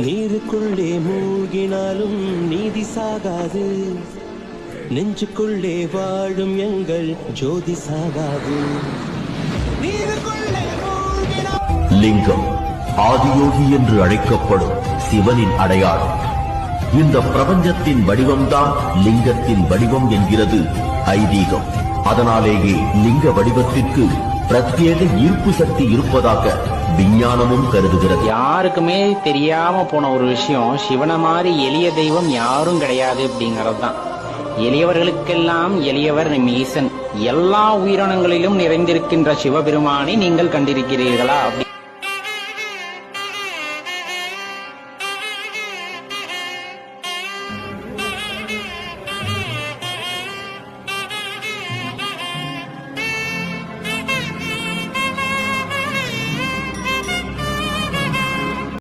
நீருக்குள்ளே மூழ்கினாலும் நீதி சாகாது, நெஞ்சுக்குள்ளே வாழும் எங்கள் ஜோதி சாகாது. லிங்கம் ஆதியோகி என்று அழைக்கப்படும் சிவனின் அடையாளம். இந்த பிரபஞ்சத்தின் வடிவம்தான் லிங்கத்தின் வடிவம் என்கிறது ஐதீகம். அதனாலேயே லிங்க வடிவத்திற்கு பிரத்யேக ஈர்ப்பு சக்தி இருப்பதாக விஞ்ஞானமும் கருதுகிறது. யாருக்குமே தெரியாம போன ஒரு விஷயம், சிவனை மாதிரி எளிய தெய்வம் யாரும் கிடையாது அப்படிங்கறது தான். எளியவர்களுக்கெல்லாம் எளியவர் ஈசன். எல்லா உயிரினங்களிலும் நிறைந்திருக்கின்ற சிவபெருமானை நீங்கள் கண்டிருக்கிறீர்களா? அப்படி